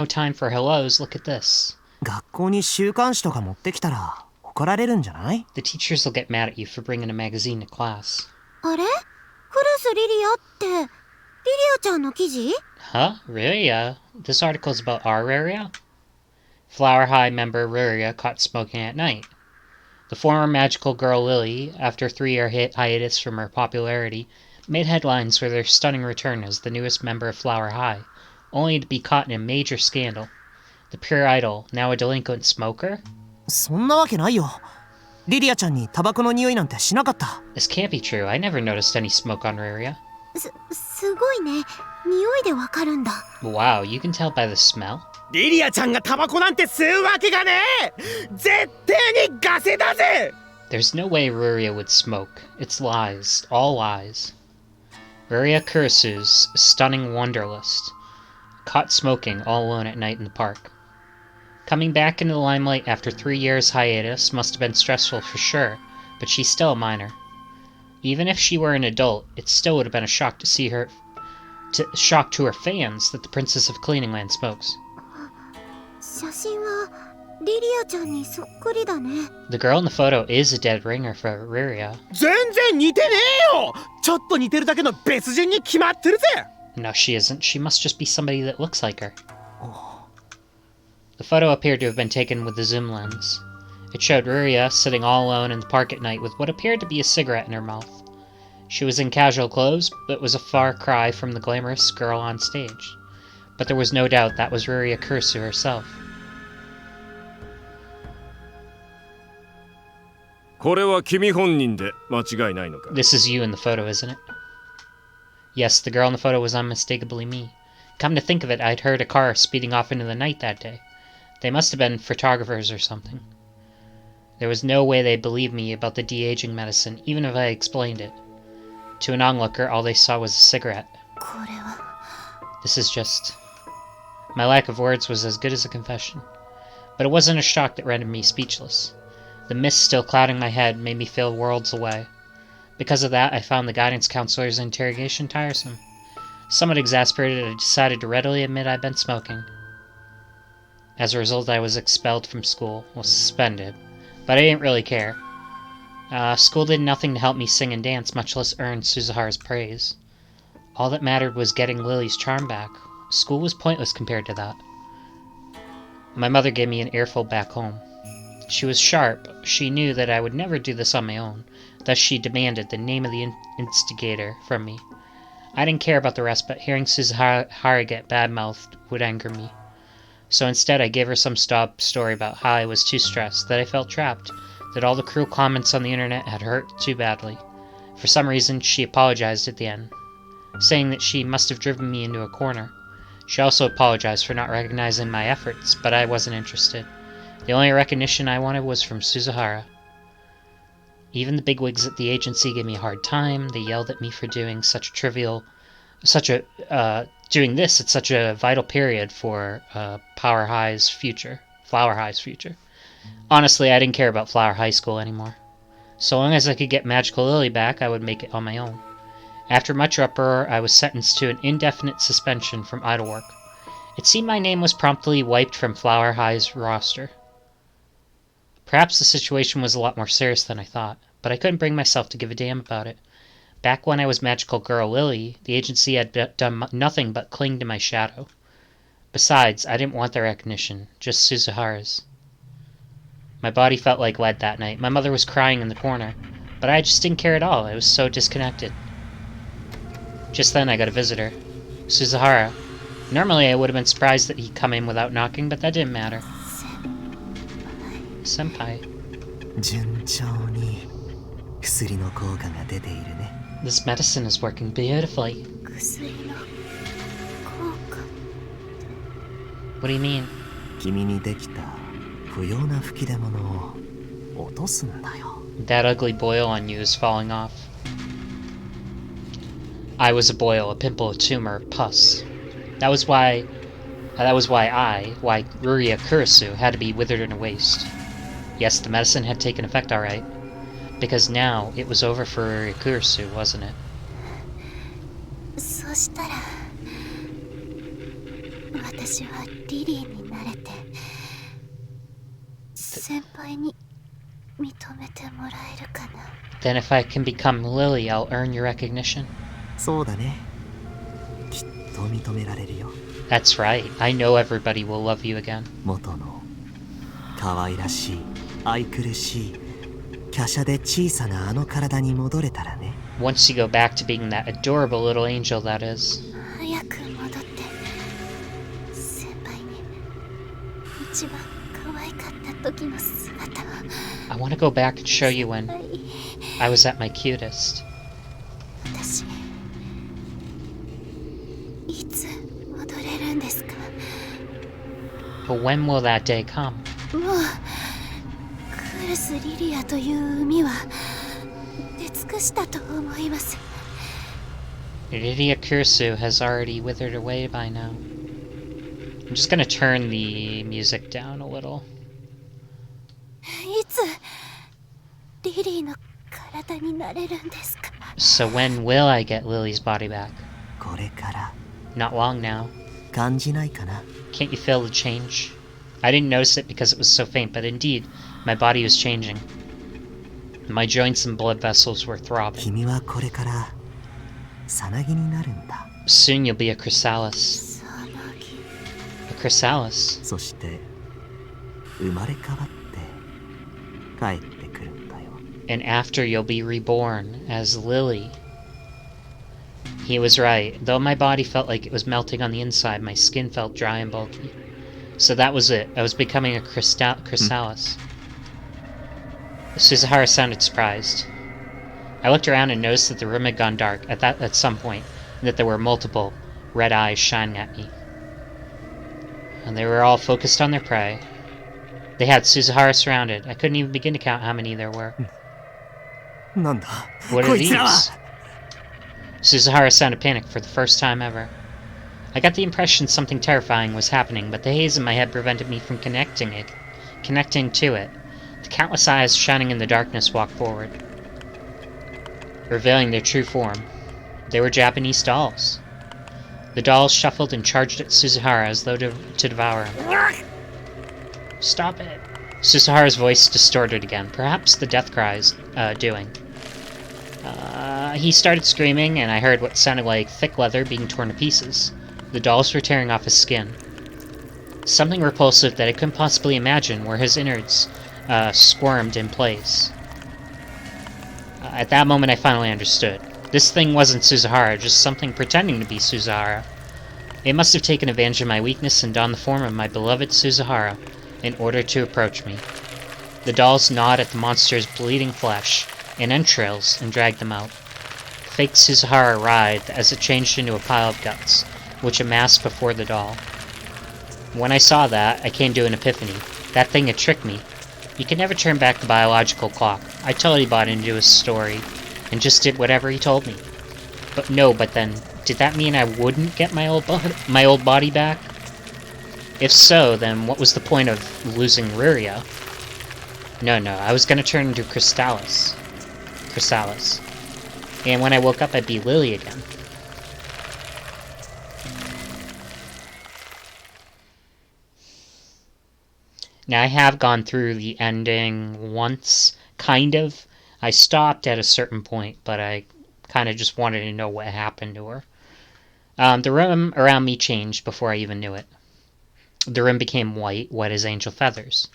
No time for hellos, look at this. 学校に週刊誌とか持ってきたら怒られるんじゃない？ The teachers will get mad at you for bringing a magazine to class. あれ？クラスリリアってリリアちゃんの記事？ Huh? Ruria? This article is about our Ruria? Flower High member Ruria caught smoking at night. The former magical girl Lily, after a 3-year hiatus from her popularity, made headlines for their stunning return as the newest member of Flower High, only to be caught in a major scandal. The pure idol, now a delinquent smoker? そんなわけないよ。リリアちゃんにタバコの匂いなんてしなかった。This can't be true. I never noticed any smoke on Ruria. すごいね。匂いでわかるんだ。Wow, you can tell by the smell? リリアちゃんがタバコなんて吸うわけがねえ。絶対にガセだぜ。 There's no way Ruria would smoke. It's lies. All lies. Ruria Kurisu's stunning wanderlust. Caught smoking all alone at night in the park. Coming back into the limelight after 3 years hiatus must have been stressful for sure, but she's still a minor. Even if she were an adult, it still would have been a shock to see her, shock to her fans that the Princess of Cleaningland smokes. 写真はリリアちゃんにそっくりだね。 The girl in the photo is a dead ringer for Ruria. 全然似てねえよ。ちょっと似てるだけの別人に決まってるぜ。 No, she isn't. She must just be somebody that looks like her. The photo appeared to have been taken with the zoom lens. It showed Ruria sitting all alone in the park at night with what appeared to be a cigarette in her mouth. She was in casual clothes, but was a far cry from the glamorous girl on stage. But there was no doubt that was Ruria Kurisu herself. これは君本人で間違いないのか? This is you in the photo, isn't it? Yes, the girl in the photo was unmistakably me. Come to think of it, I'd heard a car speeding off into the night that day. They must have been photographers or something. There was no way they'd believe me about the de-aging medicine, even if I explained it. To an onlooker, all they saw was a cigarette. これは This is just... My lack of words was as good as a confession. But it wasn't a shock that rendered me speechless. The mist still clouding my head made me feel worlds away. Because of that, I found the guidance counselor's interrogation tiresome. Somewhat exasperated, I decided to readily admit I'd been smoking. As a result, I was expelled from school, well, suspended. But I didn't really care. School did nothing to help me sing and dance, much less earn Suzuhara's praise. All that mattered was getting Lily's charm back. School was pointless compared to that. My mother gave me an earful back home. She was sharp. She knew that I would never do this on my own. Thus she demanded the name of the instigator from me. I didn't care about the rest, but hearing Suzuhara get bad-mouthed would anger me. So instead I gave her some story about how I was too stressed, that I felt trapped, that all the cruel comments on the internet had hurt too badly. For some reason, she apologized at the end, saying that she must have driven me into a corner. She also apologized for not recognizing my efforts, but I wasn't interested. The only recognition I wanted was from Suzuhara. Even the bigwigs at the agency gave me a hard time. They yelled at me for doing doing this at such a vital period for Flower High's future. Honestly, I didn't care about Flower High School anymore. So long as I could get Magical Lily back, I would make it on my own. After much uproar, I was sentenced to an indefinite suspension from idol work. It seemed my name was promptly wiped from Flower High's roster. Perhaps the situation was a lot more serious than I thought, but I couldn't bring myself to give a damn about it. Back when I was Magical Girl Lily, the agency had done nothing but cling to my shadow. Besides, I didn't want their recognition, just Suzuhara's. My body felt like lead that night. My mother was crying in the corner, but I just didn't care at all. I was so disconnected. Just then I got a visitor. Suzuhara. Normally I would have been surprised that he'd come in without knocking, but that didn't matter. Senpai. 順調に薬の効果が出ているね。 This medicine is working beautifully. 薬の効果。 What do you mean? 君にできた不要な吹き出物を落とすんだよ。 That ugly boil on you is falling off. I was a boil, a pimple, a tumor, a pus. That was why Ruria Kurisu had to be withered in a waste. Yes, the medicine had taken effect alright. Because now it was over for Ruria Kurisu, wasn't it? そしたら私はリリーになれて先輩に認めてもらえるかな。 Then if I can become Lily, I'll earn your recognition. そうだね。きっと認められるよ。 That's right. I know everybody will love you again. 元の可愛らしい愛くるしい華奢で小さなあの体に戻れたらね。 Once you go back to being that adorable little angel that is. 早く戻って先輩に一番可愛かった時の姿を。 I want to go back and show you when I was at my cutest. 私いつ戻れるんですか？ But when will that day come? もうクルス・リリアという海は出尽くしたと思います。 Lydia Kursu has already withered away by now. I'm just gonna turn the music down a little. いつリリーの体になれるんですか？ So when will I get Lily's body back? これから Not long now. 感じないかな。 Can't you feel the change? I didn't notice it because it was so faint, but indeed, my body was changing. My joints and blood vessels were throbbing. 君はこれからさなぎになるんだ。 Soon you'll be a chrysalis. さなぎ。 A chrysalis? そして生まれ変わって帰ってくるんだよ。 And after you'll be reborn as Lily. He was right. Though my body felt like it was melting on the inside, my skin felt dry and bulky. So that was it. I was becoming a chrysalis. Suzuhara sounded surprised. I looked around and noticed that the room had gone dark at some point, and that there were multiple red eyes shining at me. And they were all focused on their prey. They had Suzuhara surrounded. I couldn't even begin to count how many there were. なんだ What こ are いつらは。 these? Suzuhara sounded panicked for the first time ever. I got the impression something terrifying was happening, but the haze in my head prevented me from connecting to it. The countless eyes shining in the darkness walked forward, revealing their true form. They were Japanese dolls. The dolls shuffled and charged at Suzuhara as though to devour him. Stop it! Suzuhara's voice distorted again, perhaps the death cries doing. He started screaming, and I heard what sounded like thick leather being torn to pieces. The dolls were tearing off his skin. Something repulsive that I couldn't possibly imagine where his innards squirmed in place. At that moment I finally understood. This thing wasn't Suzuhara, just something pretending to be Suzuhara. It must have taken advantage of my weakness and donned the form of my beloved Suzuhara in order to approach me. The dolls gnawed at the monster's bleeding flesh and entrails and dragged them out. Fake Suzuhara writhed as it changed into a pile of guts, which amassed before the doll. When I saw that, I came to an epiphany. That thing had tricked me. You can never turn back the biological clock. I totally bought into his story, and just did whatever he told me. But then, did that mean I wouldn't get my old body back? If so, then what was the point of losing Ruria? No, I was gonna turn into Chrysalis. And when I woke up, I'd be Lily again. Now, I have gone through the ending once, kind of. I stopped at a certain point, but I kind of just wanted to know what happened to her. The room around me changed before I even knew it. The room became white as angel feathers.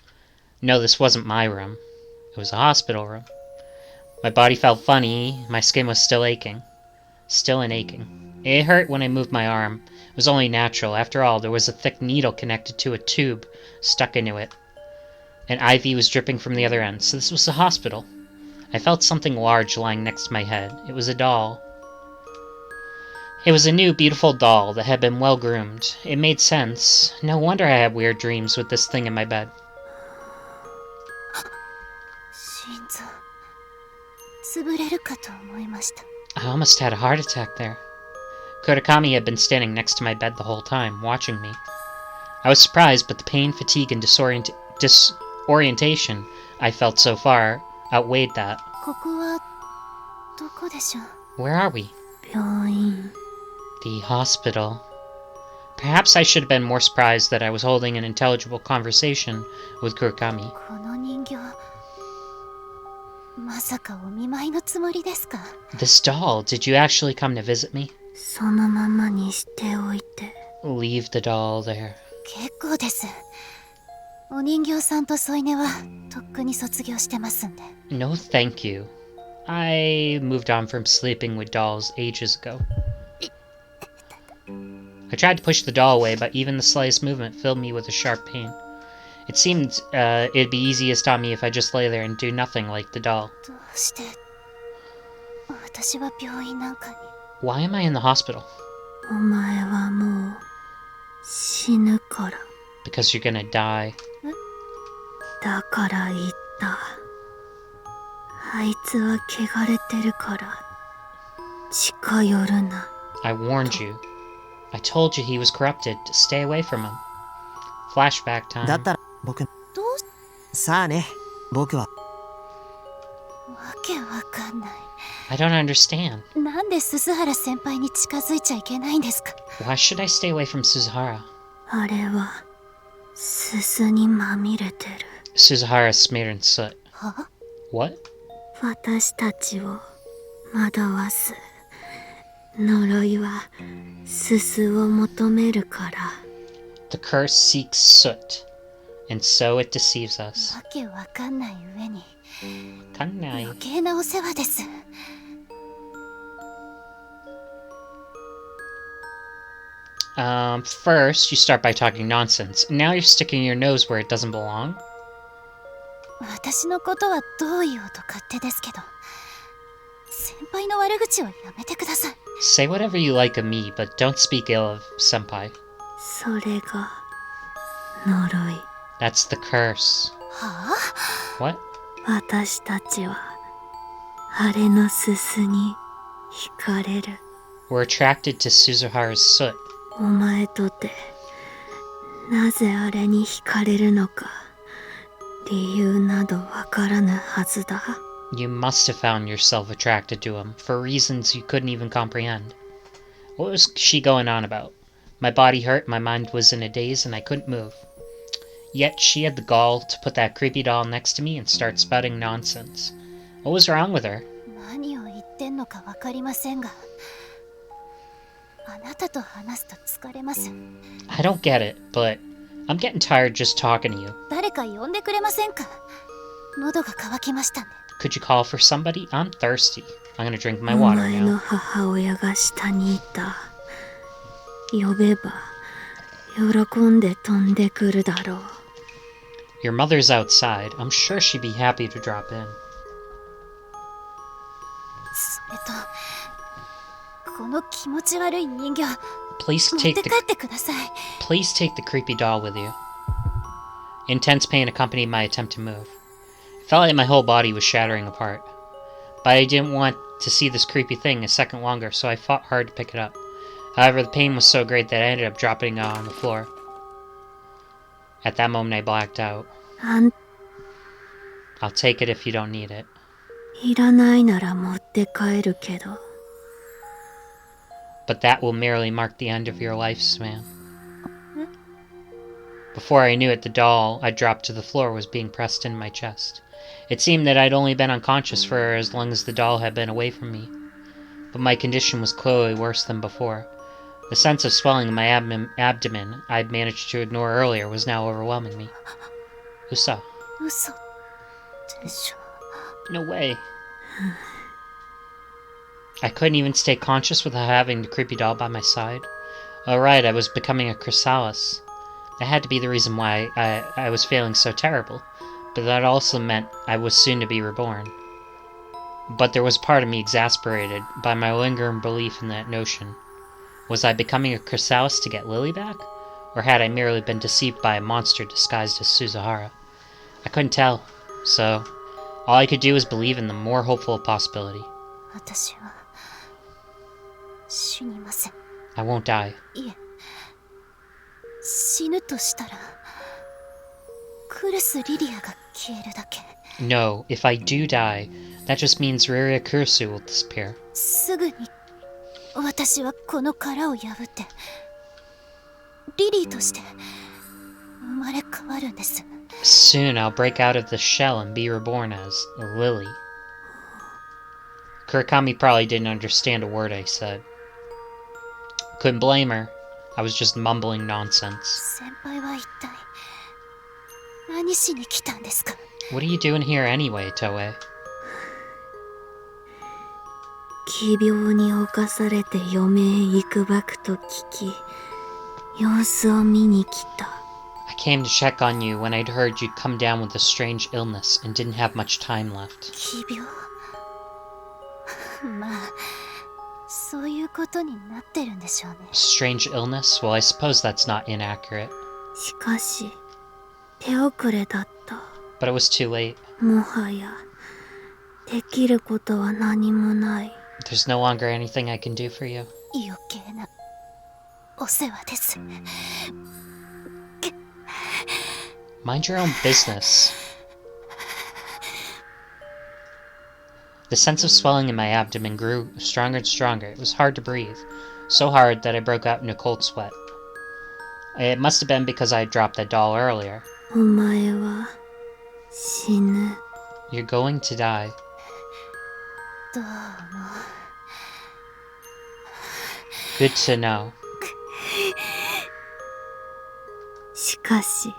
No, this wasn't my room. It was a hospital room. My body felt funny. My skin was still aching. Still aching. It hurt when I moved my arm. It was only natural. After all, there was a thick needle connected to a tube stuck into it. An IV was dripping from the other end, so this was a hospital. I felt something large lying next to my head. It was a doll. It was a new, beautiful doll that had been well groomed. It made sense. No wonder I had weird dreams with this thing in my bed. 心臓潰れるかと思いました。 I almost had a heart attack there. Kodakami had been standing next to my bed the whole time, watching me. I was surprised, but the pain, fatigue, and disorientation I felt so far outweighed that. ここはどこでしょう？ Where are we? 病院。 The hospital. Perhaps I should have been more surprised that I was holding an intelligible conversation with Kurokami. この人形、まさかお見舞いのつもりですか？ This doll, did you actually come to visit me? そのままにしておいて。 Leave the doll there. 結構です。お人形さんと添い寝はとっくに卒業してますんで。 No, thank you. I moved on from sleeping with dolls ages ago. I tried to push the doll away, but even the slightest movement filled me with a sharp pain. It seemed it'd be easiest on me if I just lay there and do nothing like the doll. どうして私は病院なんかに。 Why am I in the hospital? お前はもう死ぬから。 Because you're gonna die. だから言った。あいつは汚れてるから近寄るな。 I warned you. I told you he was corrupted. To stay away from him. Flashback だ time. ったら僕、どうさあね、僕はわけわかんない。 I don't understand. なんで鈴原先輩に近づいちゃいけないんですか？ Why should I stay away from Suzuhara? あれはすすにまみれてる。 Suzuhara is smeared in soot. は？ What? 私たちを惑わす呪いはすすを求めるから。 The curse seeks soot, and so it deceives us. わけわかんない上に Kanai. 余計なお世話です。 First, you start by talking nonsense. Now you're sticking your nose where it doesn't belong? 私のことはどう言おうと勝手ですけど、先輩の悪口はやめてください。 Say whatever you like of me, but don't speak ill of Senpai. それが呪い。 That's the curse. はあ？ What? 私たちはあれのすすに惹かれる。 We're attracted to Suzuhara's soot. お前とてなぜあれに惹かれるのか理由などわからぬはずだ。 You must have found yourself attracted to him, for reasons you couldn't even comprehend. What was she going on about? My body hurt, my mind was in a daze, and I couldn't move. Yet she had the gall to put that creepy doll next to me and start spouting nonsense. What was wrong with her? 何を言ってんのかわかりませんが、あなたと話すと疲れます。 I don't get it, but I'm getting tired just talking to you. 誰か呼んでくれませんか？喉が渇きましたね。 Could you call for somebody? I'm thirsty. I'm gonna drink my お water 前の now. 母親が下にいた。呼べば喜んで飛んでくるだろう。 Your mother's outside. I'm sure she'd be happy to drop in. それとこの気持ち悪い人形 Please 持って take 帰 the ってください。 please take the creepy doll with you. Intense pain accompanied my attempt to move. It felt like my whole body was shattering apart. But I didn't want to see this creepy thing a second longer, so I fought hard to pick it up. However, the pain was so great that I ended up dropping it on the floor. At that moment, I blacked out. あん I'll take it if you don't need it. いらないなら持って帰るけど。 But that will merely mark the end of your lifespan. Before I knew it, the doll I dropped to the floor was being pressed into my chest. It seemed that I'd only been unconscious for as long as the doll had been away from me. But my condition was clearly worse than before. The sense of swelling in my abdomen I'd managed to ignore earlier was now overwhelming me. Usa. 嘘でしょ。 No way. I couldn't even stay conscious without having the creepy doll by my side. Alright, I was becoming a chrysalis. That had to be the reason why I was feeling so terrible, but that also meant I was soon to be reborn. But there was part of me exasperated by my lingering belief in that notion. Was I becoming a chrysalis to get Lily back? Or had I merely been deceived by a monster disguised as Suzuhara? I couldn't tell, so all I could do was believe in the more hopeful possibility. 私は死にません。 I won't die. いえ、死ぬとしたらクルス・リリアが消えるだけ。 No, if I do die, that just means Riria Kurisu will disappear. すぐに私はこの殻を破ってリリーとして生まれ変わるんです。 Soon I'll break out of the shell and be reborn as a lily. Kurakami probably didn't understand a word I said. Couldn't blame her. I was just mumbling nonsense. 先輩は一体何しに来たんですか？ What are you doing here anyway, Toei? 奇病に侵されて余命いくばくと聞き、様子を見に来た。 I came to check on you when I'd heard you'd come down with a strange illness and didn't have much time left. 奇病まあ、そういうことになってるんでしょうね。 Strange illness? Well, I suppose that's not inaccurate. しかし、手遅れだった。 But it was too late. もはや、できることは何もない。 There's no longer anything I can do for you. 余計なお世話です。 Mind your own business. The sense of swelling in my abdomen grew stronger and stronger. It was hard to breathe. So hard that I broke out in a cold sweat. It must have been because I had dropped that doll earlier. お前は死ぬ。 You're going to die. どうも。 Good to know. しかし、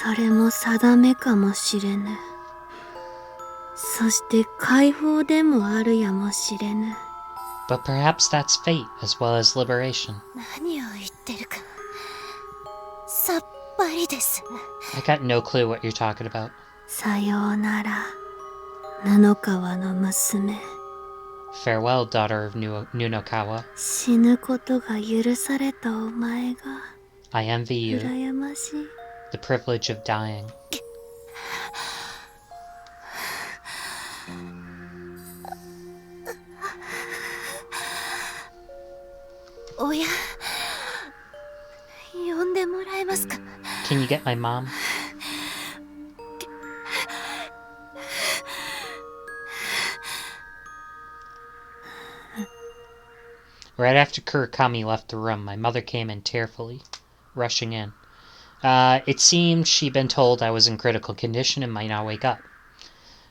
それも定めかもしれぬ。そして解放でもあるやもしれぬ。 But perhaps that's fate as well as liberation. 何を言ってるか、さっぱりです。 I got no clue what you're talking about. さようなら、布川の娘。 Farewell, daughter of Nunokawa. 死ぬことが許されたお前が I envy you, 羨ましい。 the privilege of dying. おや、呼んでもらえますか？ Can you get my mom? Right after Kurakami left the room, my mother came in tearfully, rushing in. It seemed she'd been told I was in critical condition and might not wake up.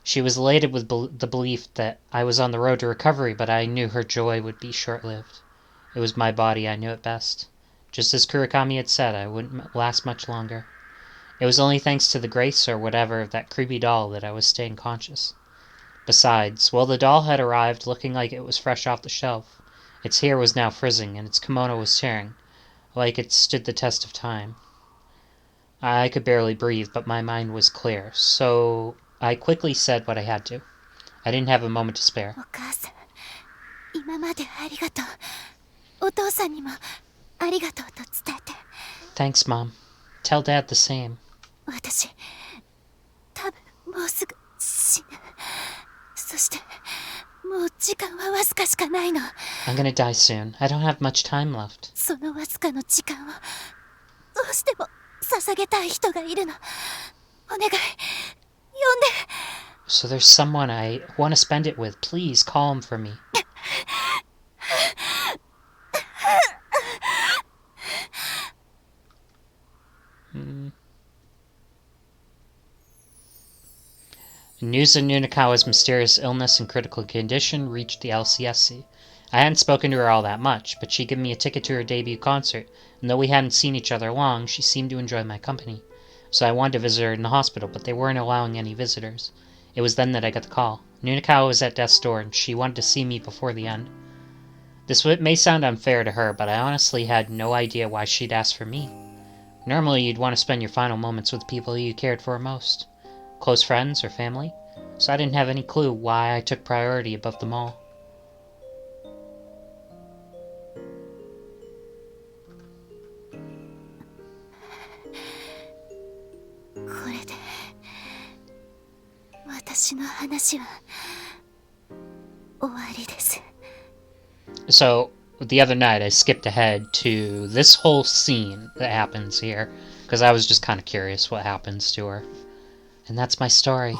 She was elated with the belief that I was on the road to recovery, but I knew her joy would be short-lived. It was my body, I knew it best. Just as Kurakami had said, I wouldn't last much longer. It was only thanks to the grace or whatever of that creepy doll that I was staying conscious. Besides, well, the doll had arrived looking like it was fresh off the shelf. Its hair was now frizzing, and its kimono was tearing, like it stood the test of time. I could barely breathe, but my mind was clear, so I quickly said what I had to. I didn't have a moment to spare. お母さん、今までありがとう。お父さんにもありがとうと伝えて。 Thanks, Mom. Tell Dad the same. 私、多分もうすぐ死ぬ。そして、もう時間はわずかしかないの。 I'm gonna die soon. I don't have much time left. そのわずかの時間をどうしても捧げたい人がいるの。お願い、呼んで。 So there's someone I want to spend it with. Please call him for me. News of Nunakawa's mysterious illness and critical condition reached the LCSC. I hadn't spoken to her all that much, but she'd given me a ticket to her debut concert, and though we hadn't seen each other long, she seemed to enjoy my company. So I wanted to visit her in the hospital, but they weren't allowing any visitors. It was then that I got the call. Nunakawa was at death's door, and she wanted to see me before the end. This may sound unfair to her, but I honestly had no idea why she'd ask for me. Normally, you'd want to spend your final moments with people you cared for most. Close friends or family. So I didn't have any clue why I took priority above them all. So, the other night I skipped ahead to this whole scene that happens here, because I was just kind of curious what happens to her. And that's my story.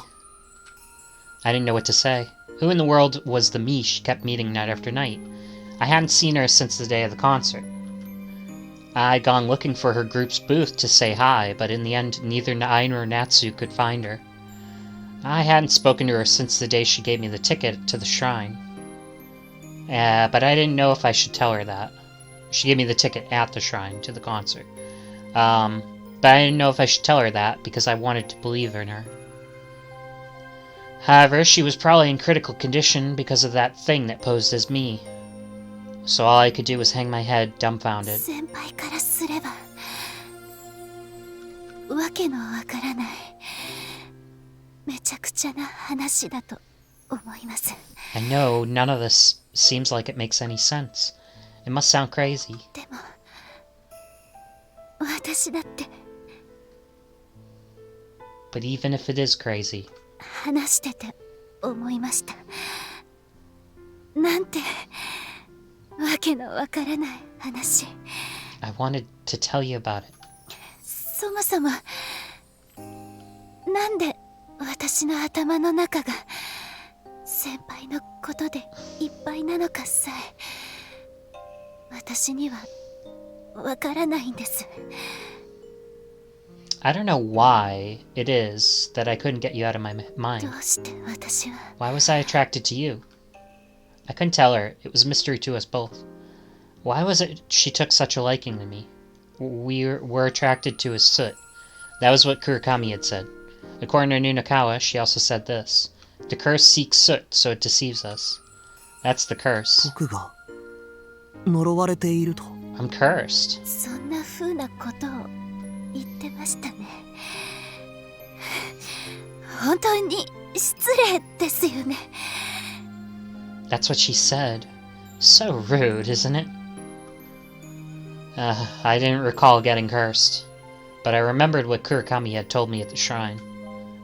I didn't know what to say. Who in the world was the me she kept meeting night after night? I hadn't seen her since the day of the concert. I'd gone looking for her group's booth to say hi, but in the end, neither I nor Natsu could find her. I hadn't spoken to her since the day she gave me the ticket to the shrine. But I didn't know if I should tell her that. She gave me the ticket at the shrine to the concert. But I didn't know if I should tell her that because I wanted to believe in her. However, she was probably in critical condition because of that thing that posed as me. So all I could do was hang my head, dumbfounded. 先輩からすればわけのわからないめちゃくちゃな話だと思います。 I know none of this seems like it makes any sense. It must sound crazy. でも私だって But even if it is crazy, 話してて思いました。なんてわけのわからない話。 I wanted to tell you about it. そもそもなんで私の頭の中が先輩のことでいっぱいなのかさえ私にはわからないんです。 I don't know why it is that I couldn't get you out of my ど mind. うして私は Why was I attracted to you? I couldn't tell her. It was a mystery to us both. Why was it she took such a liking to me? We were attracted to his soot. That was what Kurikami had said. According to Nunakawa, she also said this. The curse seeks soot, so it deceives us. That's the curse. 僕が呪われていると。 I'm cursed. そんな風なことを言ってましたね。本当に失礼ですよね。 That's what she said. So rude, isn't it? I didn't recall getting cursed, but I remembered what Kurikami had told me at the shrine.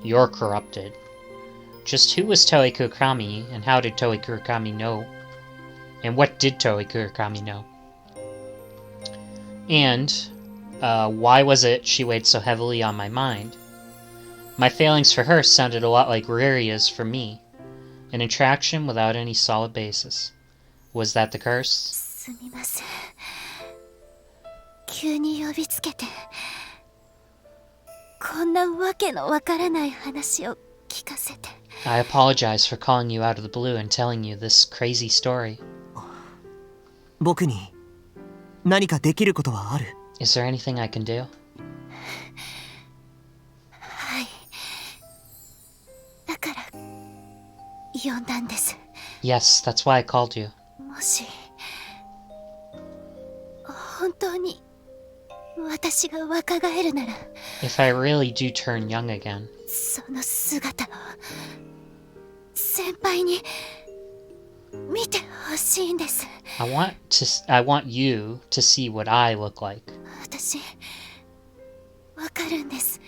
You're corrupted. Just who was Toei Kurikami, and how did Toei Kurikami know? And what did Toei Kurikami know? And, why was it she weighed so heavily on my mind? My failings for her sounded a lot like Riria's for me. An attraction without any solid basis. Was that the curse? すみません。急に呼びつけてこんなわけのわからない話を聞かせて。 I apologize for calling you out of the blue and telling you this crazy story. 僕に何かできることはある？ Is there anything I can do? はい。だから呼んだんです。 Yes, that's why I called you. もし本当に私が若返るなら If I really do turn young again, その姿を先輩に見てほしいんです。 I want you to see what I look like. 私わかるんです。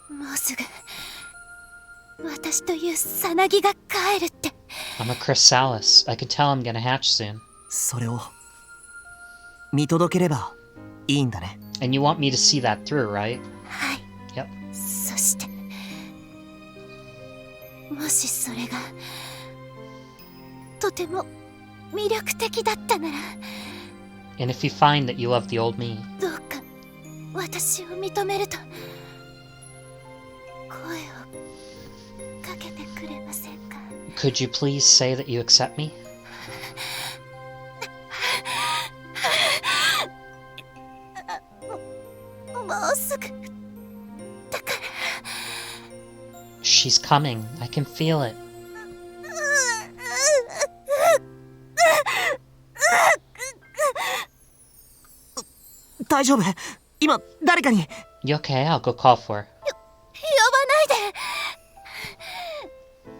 もうすぐ私というさなぎが帰るって。 I'm a chrysalis. I can tell I'm gonna hatch soon. それを見届ければいいんだね。 And you want me to see that through, right? はい。 Yep. そしてもしそれがとても魅力的だったなら And if you find that you love the old me, どうか私を認めると声をかけてくれませんか？ could you please say that you accept me? もうすぐだから。 She's coming. I can feel it. 大丈夫？今誰かに。 You okay? I'll go call for her. 呼ばないで。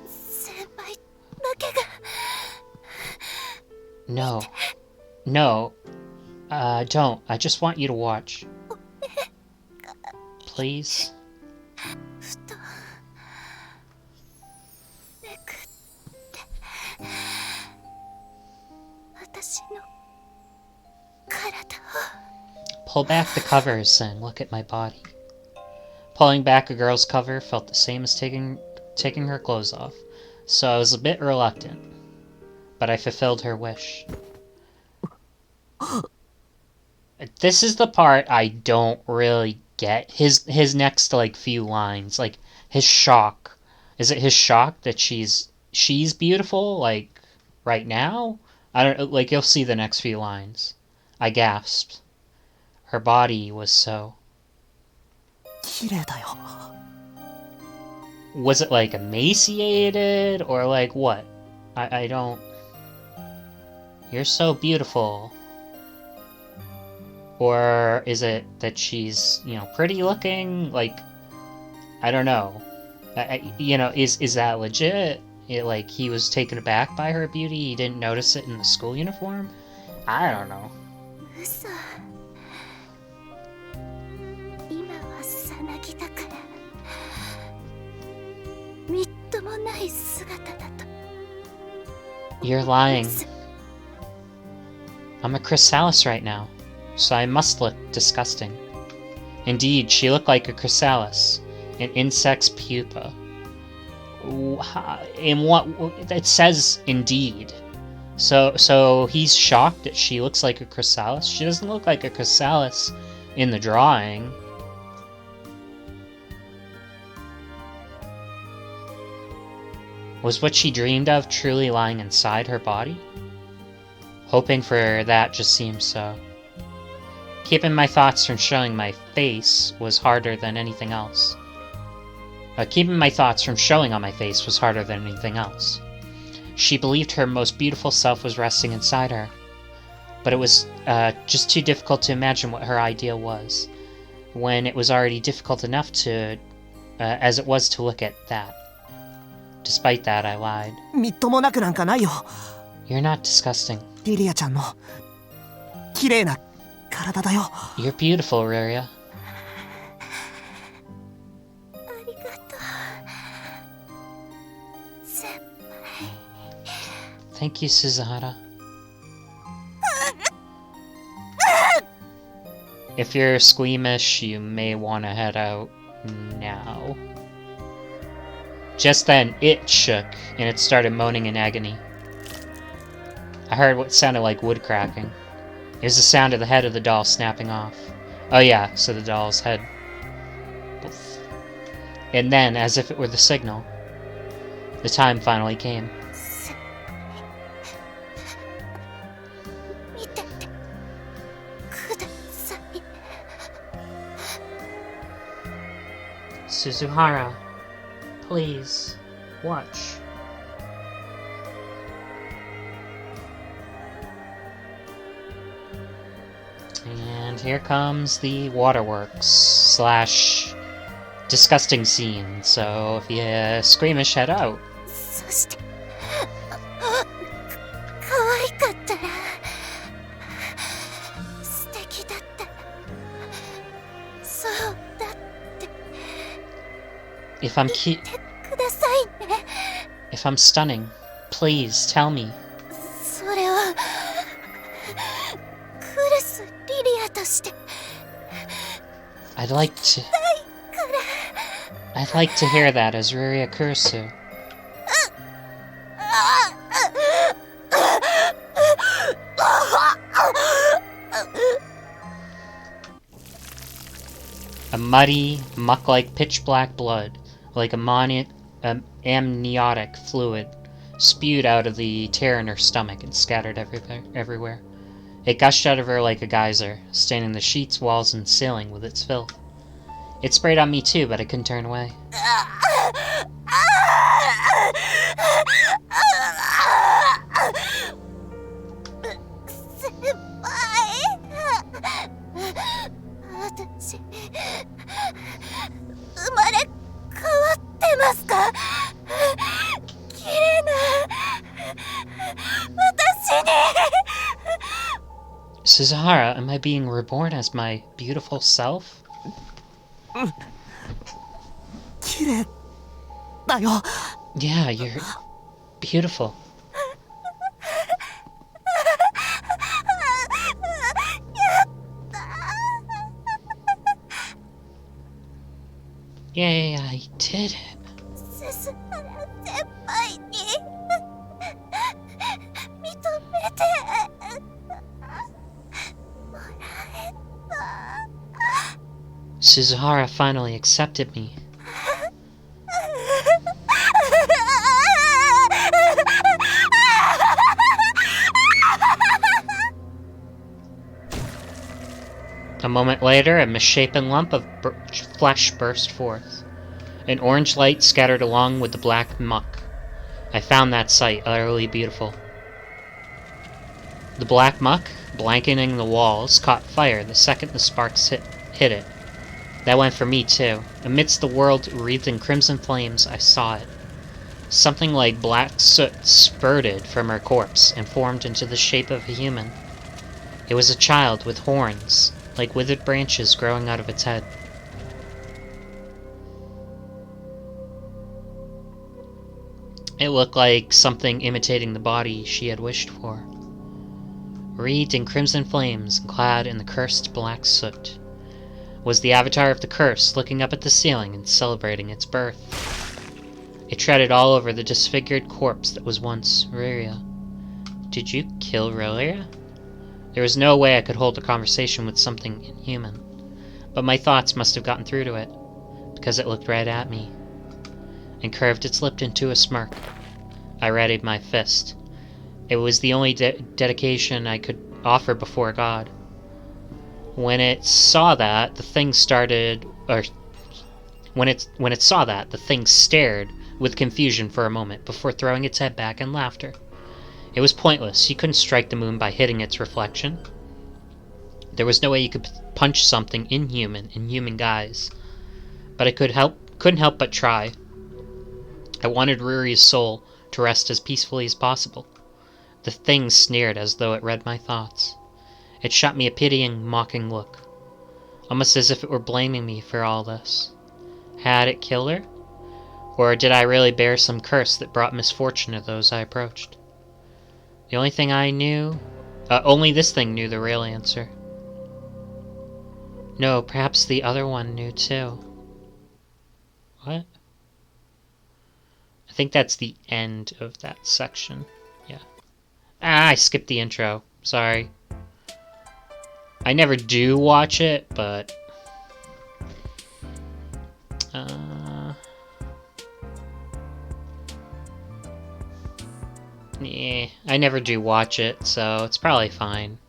先輩だけが No. No. Don't. I just want you to watch. Please? ふとめくって私の体を Pull back the covers and look at my body. Pulling back a girl's cover felt the same as taking her clothes off, so I was a bit reluctant. But I fulfilled her wish. This is the part I don't really get. His next like few lines, like his shock. Is it his shock that she's beautiful like right now? I don't like you'll see the next few lines. I gasped. Her body was so. 綺麗だよ Was it like emaciated or like what? I don't. You're so beautiful. Or is it that she's, pretty looking? Like, I don't know. Is that legit? Like, he was taken aback by her beauty? He didn't notice it in the school uniform? I don't know. 嘘。今はさなぎだから。みっともない姿だと。 You're lying. I'm a chrysalis right now, so I must look disgusting. Indeed, she looked like a chrysalis, an insect's pupa. In what it says indeed. So he's shocked that she looks like a chrysalis. She doesn't look like a chrysalis in the drawing. Was what she dreamed of truly lying inside her body? Hoping for that just seems so. Keeping my thoughts from showing my face was harder than anything else. Keeping my thoughts from showing on my face was harder than anything else. She believed her most beautiful self was resting inside her. But it was just too difficult to imagine what her ideal was, when it was already difficult enough as it was to look at that. Despite that, I lied. みっともなくなんかないよ You're not disgusting. リリアちゃんの綺麗な体だよ You're beautiful, Riria. ありがとう。先輩。 Thank you, Suzuhara. If you're squeamish, you may want to head out now. Just then, it shook, and it started moaning in agony. I heard what sounded like wood cracking. It was the sound of the head of the doll snapping off. Oh yeah, so the doll's head. And then, as if it were the signal, the time finally came. 見ててください。 Suzuhara, please, watch. And here comes the waterworks / disgusting scene, so if you squeamish, head out. そして可愛かったら素敵だったらそうだって If I'm 言ってくださいね。 if I'm stunning, please tell me. それをクルス・リリアとして I'd like to hear that as Ruria Kurisu. A muddy, muck-like pitch-black blood, like amniotic fluid, spewed out of the tear in her stomach and scattered everywhere. It gushed out of her like a geyser, staining the sheets, walls, and ceiling with its filth. It sprayed on me too, but I couldn't turn away. Suzuhara, am I being reborn as my beautiful self? 綺麗だよ Yeah, you're beautiful. Yay, I did it. スハラ先輩に認めてもらえ Suzuhara finally accepted me. A moment later, a misshapen lump of flesh burst forth. An orange light scattered along with the black muck. I found that sight utterly beautiful. The black muck, blanketing the walls, caught fire the second the sparks hit it. That went for me too. Amidst the world wreathed in crimson flames, I saw it. Something like black soot spurted from her corpse and formed into the shape of a human. It was a child with horns, like withered branches growing out of its head. It looked like something imitating the body she had wished for. Wreathed in crimson flames and clad in the cursed black soot was the avatar of the curse, looking up at the ceiling and celebrating its birth. It treaded all over the disfigured corpse that was once Riria. Did you kill Riria? There was no way I could hold a conversation with something inhuman, but my thoughts must have gotten through to it, because it looked right at me, and curved its lip into a smirk. I readied my fist. It was the only dedication I could offer before God. When it saw that, the thing stared with confusion for a moment before throwing its head back in laughter. It was pointless. You couldn't strike the moon by hitting its reflection. There was no way you could punch something inhuman in human guise. But I couldn't help but try. I wanted Ruri's soul to rest as peacefully as possible. The thing sneered as though it read my thoughts. It shot me a pitying, mocking look, almost as if it were blaming me for all this. Had it killed her? Or did I really bear some curse that brought misfortune to those I approached? The only thing I knew... only this thing knew the real answer. No, perhaps the other one knew too. What? I think that's the end of that section. Yeah. Ah, I skipped the intro. Sorry. I never do watch it, but... yeah, I never do watch it, so it's probably fine.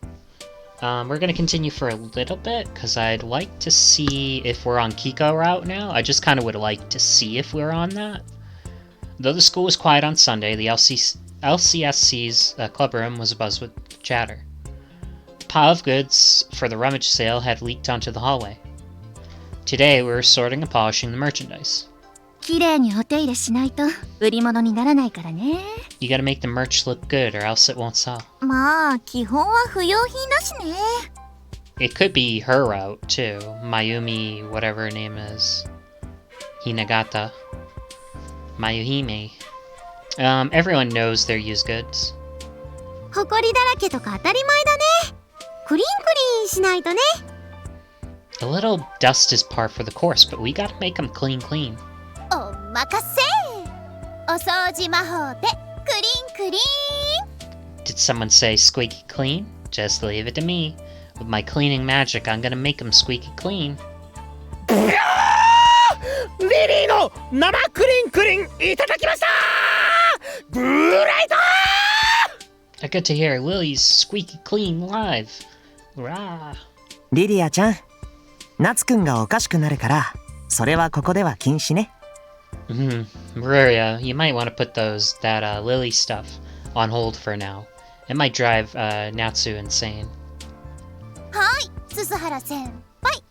We're gonna continue for a little bit, because I'd like to see if we're on Kiko route now. I just kind of would like to see if we're on that. Though the school was quiet on Sunday, the LCSC's club room was abuzz with chatter. The pile of goods for the rummage sale had leaked onto the hallway. Today we were sorting and polishing the merchandise. 綺麗にお手入れしないと売り物にならないからね。You gotta make the merch look good or else it won't sell. まあ基本は不要品だしね。It could be her route too. Mayumi, whatever her name is. Hinagata. Iwaihime. Everyone knows their used goods. ほこりだらけとか当たり前だね。クリンクリンしないとね。A little dust is par for the course, but we gotta make them clean. お任せ。お掃除魔法でクリンクリン。Did someone say squeaky clean? Just leave it to me. With my cleaning magic, I'm gonna make them squeaky clean. リリーの生クリンクリンいただきましたブライト I got to hear Lily's squeaky clean live. Rah. リリアちゃん、ナツくんがおかしくなるからそれはここでは禁止ね。Maria, you might want to put that Lily stuff on hold for now. It might drive Natsu insane. はい、鈴原先輩。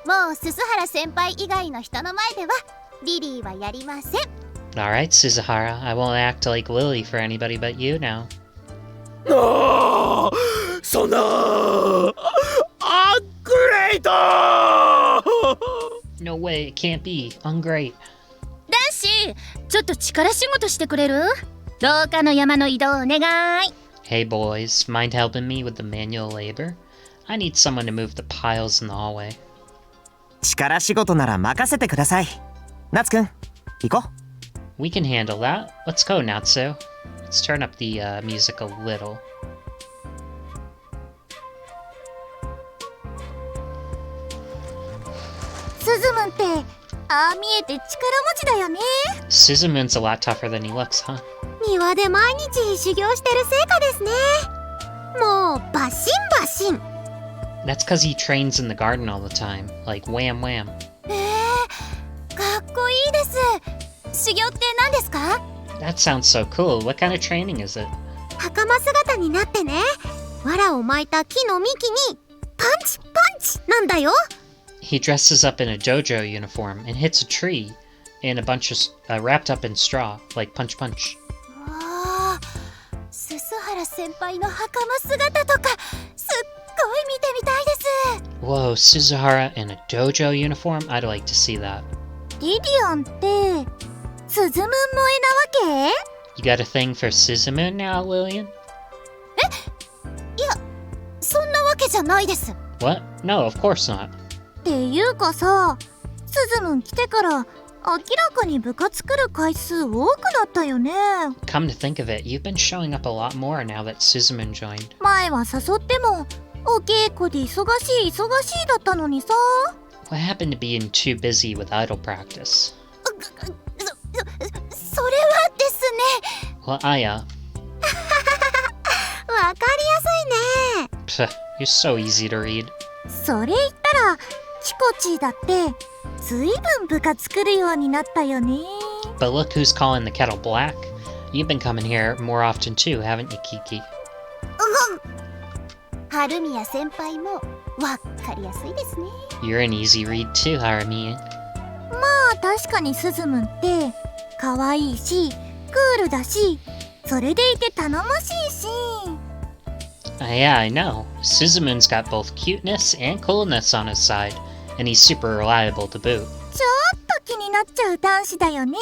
もう鈴原先輩以外の人の前ではリリーはやりません。Alright, Suzuhara, I won't act like Lily for anybody but you now. ああ、そんなアグレイト No way, it can't be. Ungreat. 男子、ちょっと力仕事してくれる？廊下の山の移動お願い。Hey boys, mind helping me with the manual labor? I need someone to move the piles in the hallway. 力仕事なら任せてください。ナツくん、行こう。We can handle that. Let's go, Natsu. Let's turn up the music a little. スズムンってああ見えて力持ちだよね。 Suzumun's a lot tougher than he looks, huh? 庭で毎日修行してる成果ですね。もうバシンバシン。 That's because he trains in the garden all the time, like wham wham. かっこいいです。修行って何ですか？ That sounds so cool. What kind of training is it? 袴姿になってね、藁を巻いた木の幹にパンチパンチなんだよ。 He dresses up in a dojo uniform and hits a tree in a bunch of wrapped up in straw, like punch punch. わあ、鈴原先輩の袴姿とかすっごい見てみたいです。 Whoa, Suzuhara in a dojo uniform? I'd like to see that. リディアンってスズムン萌えなわ You got a thing for Suzumun now, Lillian? け？いや、そんなわけじゃないです。 What? No, of course not. っていうかさ、スズムン来てから明らかに部活来る回数多くなったよね。 Come to think of it, you've been showing up a lot more now that Suzumun joined. 前は誘ってもお稽古で忙しいだったのにさ。 What happened to being too busy with idol practice? それはですね。 Well, Aya, わかりやすいね。 pff, you're so easy to read. それ言ったらチコチーだってずいぶん部活来るようになったよね。 But look who's calling the kettle black. You've been coming here more often too, haven't you, Kiki? 春宮先輩もわかりやすいですね。 You're an easy read too, Harumi. まあ確かにスズムンって可愛いしクールだし、それでいて頼もしいし。 Yeah, I know. Suzumun's got both cuteness and coolness on his side, and he's super reliable to boot. ちょっと気になっちゃう男子だよね。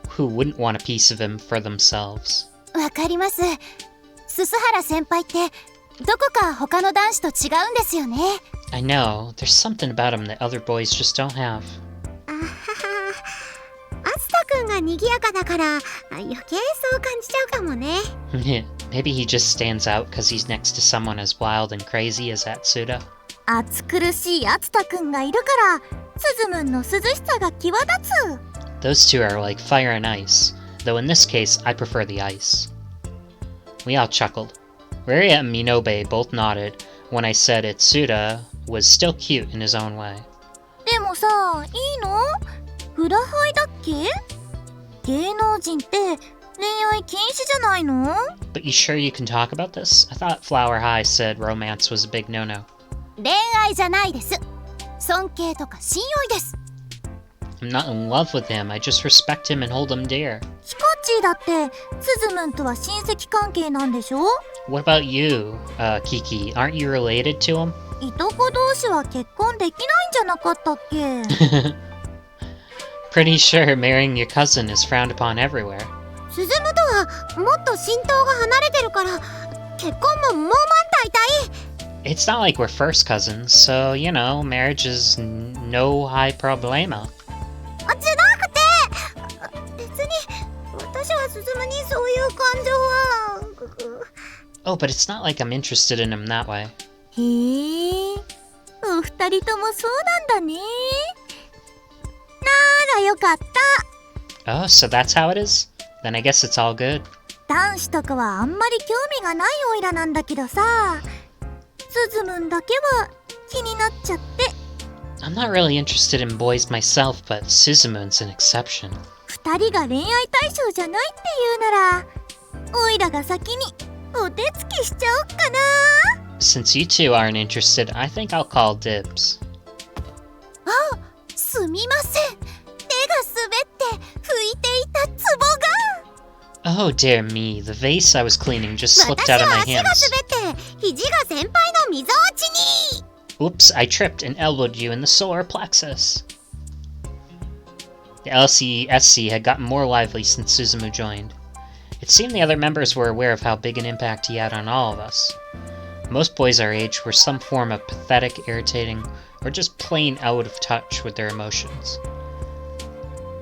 Who wouldn't want a piece of him for themselves? わかります。鈴原先輩ってどこか他の男子と違うんですよね。 I know, there's something about him that other boys just don't have. あはは、あつたくんが賑やかだから余計そう感じちゃうかもね。 Maybe he just stands out because he's next to someone as wild and crazy as Atsuda. 暑苦しいあつたくんがいるからスズムンの涼しさが際立つ。 Those two are like fire and ice, though in this case I prefer the ice. We all chuckled. Ria and Minobe both nodded when I said Atsuda was still cute in his own way. でもさ、いいの？フラハイだっけ？芸能人って恋愛禁止じゃないの？ But you sure you can talk about this? I thought Flower High said romance was a big no-no. 恋愛じゃないです。尊敬とか信用です。 I'm not in love with him, I just respect him and hold him dear. チコッチーだってスズムンとは親戚関係なんでしょ？ What about you, Kiki? Aren't you related to him? いとこ同士は結婚できないんじゃなかったっけ？ Pretty sure marrying your cousin is frowned upon everywhere. スズムとはもっと浸透が離れてるから結婚ももう満タイタイ。 It's not like we're first cousins, so, you know, marriage is no high problema. じゃなくて、別に私はスズムにそういう感情は。 Oh, but it's not like I'm interested in him that way. へえ、お二人ともそうなんだね。ならよかった。 Oh, so that's how it is? Then I guess it's all good. 男子とかはあんまり興味がないオイラなんだけどさ、スズムンだけは気になっちゃって。 I'm not really interested in boys myself, but Suzumun's an exception. 二人が恋愛対象じゃないって言うなら、オイラが先にお手つきしちゃおっかな。 Since you two aren't interested, I think I'll call dibs. あ、すみません。手が滑って拭いていたツボが。 Oh dear me, the vase I was cleaning just slipped out of my 私は hands. 足が滑って肘が先輩の溝落ちに。 Oops, I tripped and elbowed you in the solar plexus. The LCSC had gotten more lively since Suzumu joined. It seemed the other members were aware of how big an impact he had on all of us. Most boys our age were some form of pathetic, irritating, or just plain out of touch with their emotions.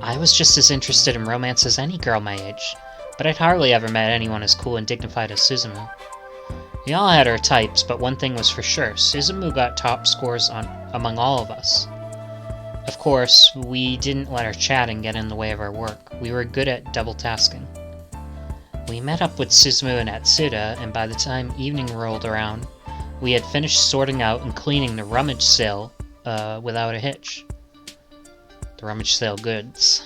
I was just as interested in romance as any girl my age, but I'd hardly ever met anyone as cool and dignified as Suzumu. We all had our types, but one thing was for sure, Suzumu got top scores among all of us. Of course, we didn't let our chatting get in the way of our work. We were good at double tasking. We met up with Suzumu and Atsuda, and by the time evening rolled around, we had finished sorting out and cleaning the rummage sale without a hitch. The rummage sale goods.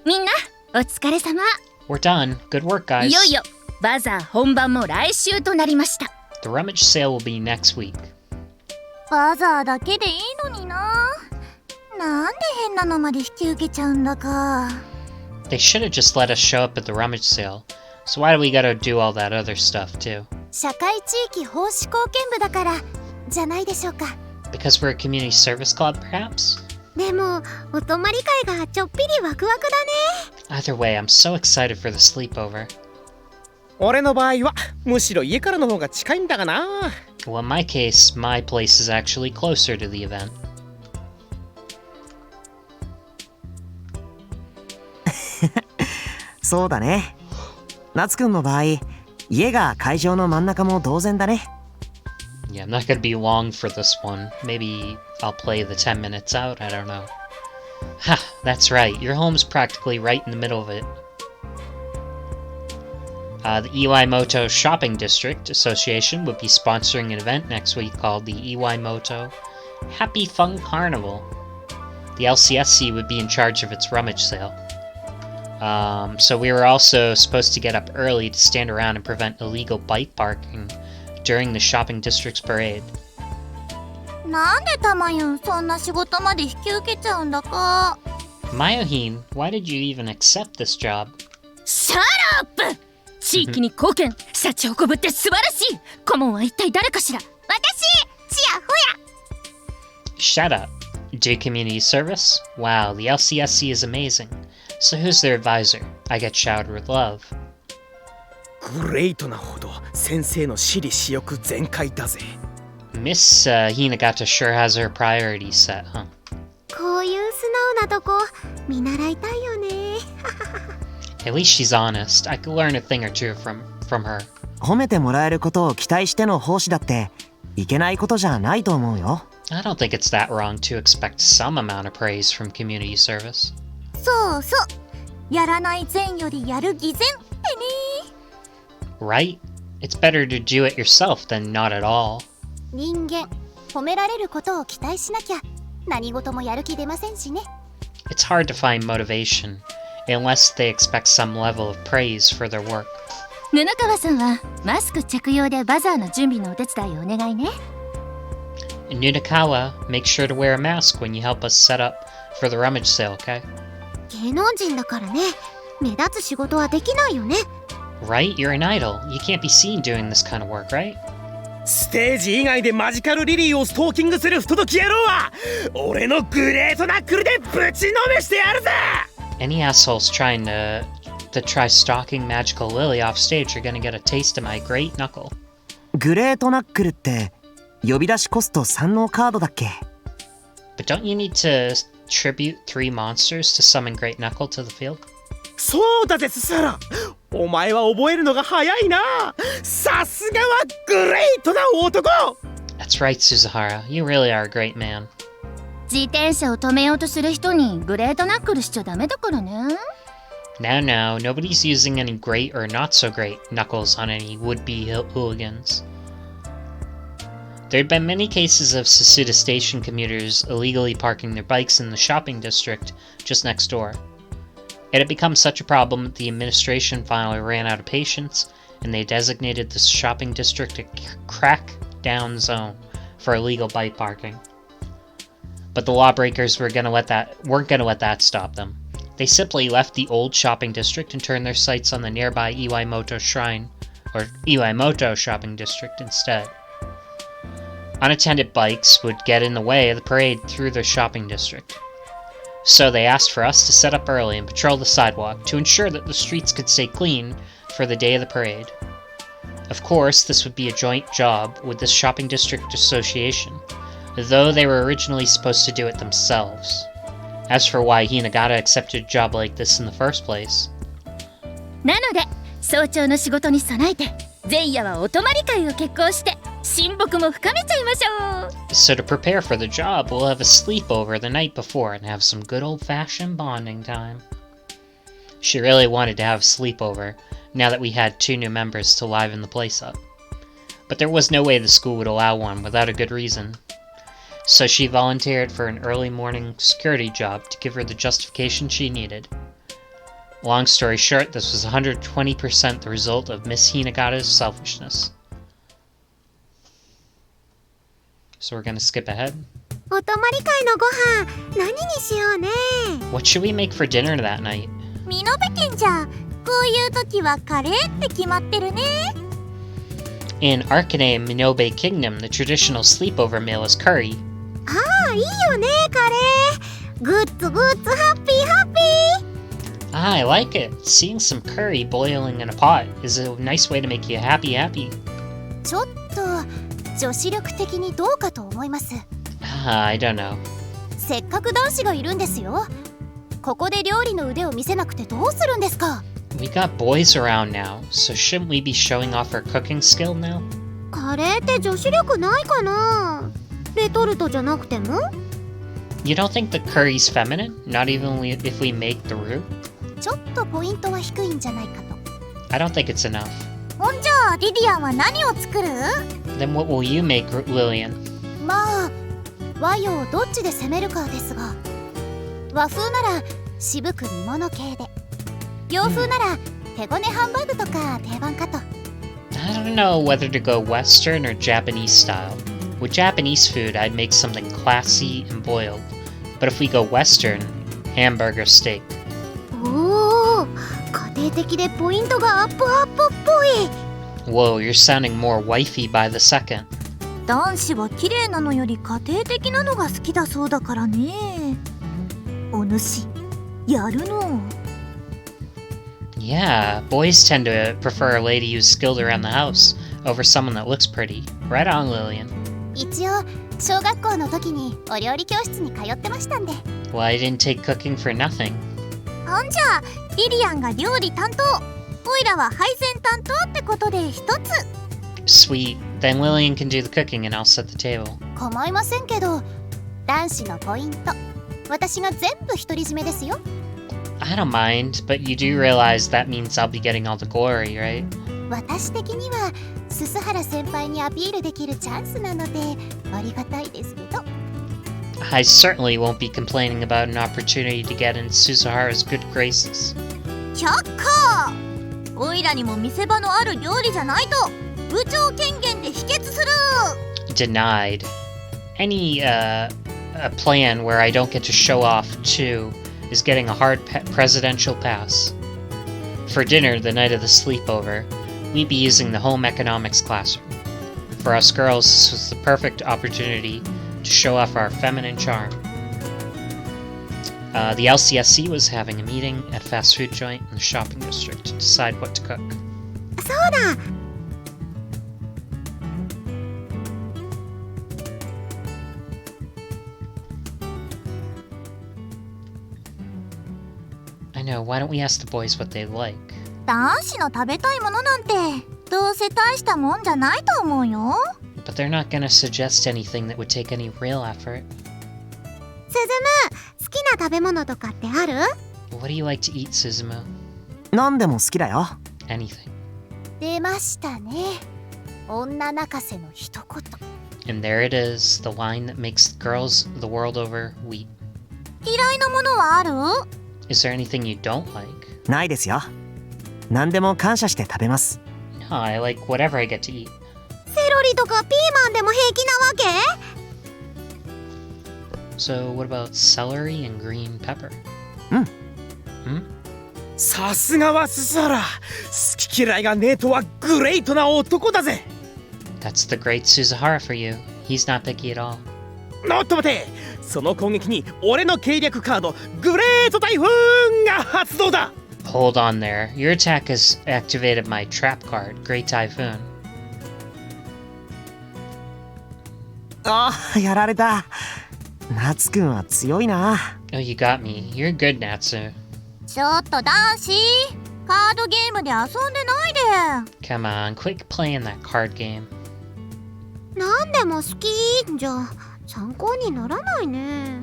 みんなお疲れ様。 We're done. Good work, guys. いよいよバザー本番も来週となりました。 The rummage sale will be next week. バザーだけでいいのにな。なんで変なのまで引き受けちゃうんだか。 They should have just let us show up at the rummage sale. So why do we gotta do all that other stuff, too? 社会地域奉仕貢献部だからじゃないでしょうか。 Because we're a community service club, perhaps? でもお泊まり会がちょっぴりワクワクだね。 Either way, I'm so excited for the sleepover. 俺の場合はむしろ家からの方が近いんだがな。 Well, in my case, my place is actually closer to the event. そうだね。夏くんの場合、家が会場の真ん中も同然だね。 Yeah, I'm not gonna be long for this one. Maybe I'll play the 10 minutes out, I don't know. Ha, that's right, your home's practically right in the middle of it. The Iwaihime Shopping District Association would be sponsoring an event next week called the Iwaihime Happy Fun Carnival. The LCSC would be in charge of its rummage sale. So we were also supposed to get up early to stand around and prevent illegal bike parking during the shopping district's parade. なんでたまゆんそんな仕事まで引き受けちゃうんだか。 Mayohine, why did you even accept this job? シャラップ。地域に貢献、社長こぶって素晴らしい。顧問は一体誰かしら。私、ちやほや。 Shut up. Do community service? Wow, the LCSC is amazing. So who's their advisor? I get showered with love. グレートなほど先生の私利私欲全開だぜ。 Miss Hinagata sure has her priorities set, huh? こういう素直なとこ見習いたいよね。 At least she's honest. I could learn a thing or two from her. 褒めてもらえることを期待しての奉仕だっていけないことじゃないと思うよ。 I don't think it's that wrong to expect some amount of praise from community service. そうそう。やらない善よりやる偽善ってね。 Right? It's better to do it yourself than not at all. 人間、褒められることを期待しなきゃ何事もやる気出ませんしね。 It's hard to find motivation unless they expect some level of praise for their work. 布川さんはマスク着用でバザーの準備のお手伝いをお願いね。 In Nunakawa, make sure to wear a mask when you help us set up for the rummage sale, okay? 芸能人だからね、目立つ仕事はできないよね。 Right? You're an idol. You can't be seen doing this kind of work, right? ステージ以外でマジカルリリーをストーキングする不届き野郎は俺のグレートナックルでぶちのめしてやるぜ。 Any assholes trying to try stalking Magical Lily off stage are gonna get a taste of my great knuckle. グレートナックルって呼び出しコスト3のカードだっけ？ But don't you need to tribute 3 monsters to summon Great Knuckle to the field? そうだぜスサラ。お前は覚えるのが早いな。さすがはグレートな男。 That's right, Suzuhara. You really are a great man. 自転車を止めようとする人にグレートナックルしちゃダメだからね。 Now, nobody's using any great or not so great knuckles on any would-be hooligans. There'd been many cases of Sasuda Station commuters illegally parking their bikes in the shopping district just next door. It had become such a problem that the administration finally ran out of patience, and they designated the shopping district a crackdown zone for illegal bike parking. But the lawbreakers weren't gonna let that stop them. They simply left the old shopping district and turned their sights on the nearby Iwaihime Shrine, or Iwaihime Shopping District instead. Unattended bikes would get in the way of the parade through the shopping district. So they asked for us to set up early and patrol the sidewalk to ensure that the streets could stay clean for the day of the parade. Of course, this would be a joint job with the shopping district association, though they were originally supposed to do it themselves. As for why Hinagata accepted a job like this in the first place. なので早朝の仕事に備えて前夜はお泊まり会を決行して親睦も深めちゃいましょう。 So to prepare for the job, we'll have a sleepover the night before and have some good old-fashioned bonding time. She really wanted to have a sleepover, now that we had 2 new members to liven the place up. But there was no way the school would allow one without a good reason. So she volunteered for an early morning security job to give her the justification she needed. Long story short, this was 120% the result of Miss Hinagata's selfishness. So we're gonna skip ahead. お泊まり会のご飯何にしようね。 What should we make for dinner that night? ミノベ県じゃこういう時はカレーって決まってるね。 In Arkane Minobe Kingdom, the traditional sleepover meal is curry. ああ、いいよねカレー。グッズグッズハッピーハッピー。 Ah, I like it. Seeing some curry boiling in a pot is a nice way to make you happy. ちょっと女子力的にどうかと思います。 I don't know. せっかく男子がいるんですよ。ここで料理の腕を見せなくてどうするんですか。 We got boys around now, so shouldn't we be showing off our cooking skill now? カレーって女子力ないかな。レトルトじゃなくても。 You don't think the curry's feminine? Not even if we make the roux? ちょっとポイントは低いんじゃないかと。 I don't think it's enough. ほんじゃあリディアンは何を作る？ Then what will you make, Lillian? まあ和洋どっちで攻めるかですが、和風なら渋く煮物系で、洋風なら手ごねハンバーグとか定番かと。 I don't know whether to go Western or Japanese style. With Japanese food, I'd make something classy and boiled. But if we go Western, hamburger steak. おお、家庭的でポイントがアップアップっぽい。 Whoa, you're sounding more wifey by the second. 男子は綺麗なのより家庭的なのが好きだそうだからね。お主やるの。 Yeah, boys tend to prefer a lady who's skilled around the house over someone that looks pretty. Right on, Lillian. 一応小学校の時にお料理教室に通ってましたんで。 Well, I didn't take cooking for nothing. ほんじゃリリアンが料理担当、オイラは配膳担当ってことで一つ。 Sweet. Then Lillian can do the cooking and I'll set the table. 構いませんけど、男子のポイント私が全部独り占めですよ。 I don't mind, but you do realize that means I'll be getting all the glory, right? 私的には鈴原先輩にアピールできるチャンスなのでありがたいですけど。 I certainly won't be complaining about an opportunity to get in Suzuhara's good graces. 却下。オイラにも見せ場のある料理じゃないと部長権限で否決する。 Denied. Any, a plan where I don't get to show off too is getting a hard presidential pass. For dinner the night of the sleepover, we'd be using the home economics classroom. For us girls, this was the perfect opportunity to show off our feminine charm. The LCSC was having a meeting at a fast food joint in the shopping district to decide what to cook. そうだ。 I know, why don't we ask the boys what they like? 男子の食べたいものなんてどうせ大したもんじゃないと思うよ。 But they're not gonna suggest anything that would take any real effort. スズム、好きな食べ物とかってある？ What do you like to eat, Suzumu? 何でも好きだよ。 Anything. 出ましたね。女泣かせの一言。 And there it is, the line that makes girls the world over weep. 嫌いなものはある？ Is there anything you don't like? ないですよ。何でも感謝して食べます。 No, I like whatever I get to eat. セロリとかピーマンでも平気なわけ？ So what about celery and green pepper? さすがは鈴原。好き嫌いがねえとはグレートな男だぜ。 That's the great Suzuhara for you. He's not picky at all. おっと待て、その攻撃に俺の計略カードグレート台風が発動だ。 Hold on there. Your attack has activated my trap card, Great Typhoon. ああ、やられた。夏くんは強いな。 Oh, you got me. You're good, Natsu. ちょっと男子、カードゲームで遊んでないで。 Come on, quit playing that card game. 何でも好きじゃ参考にならないね。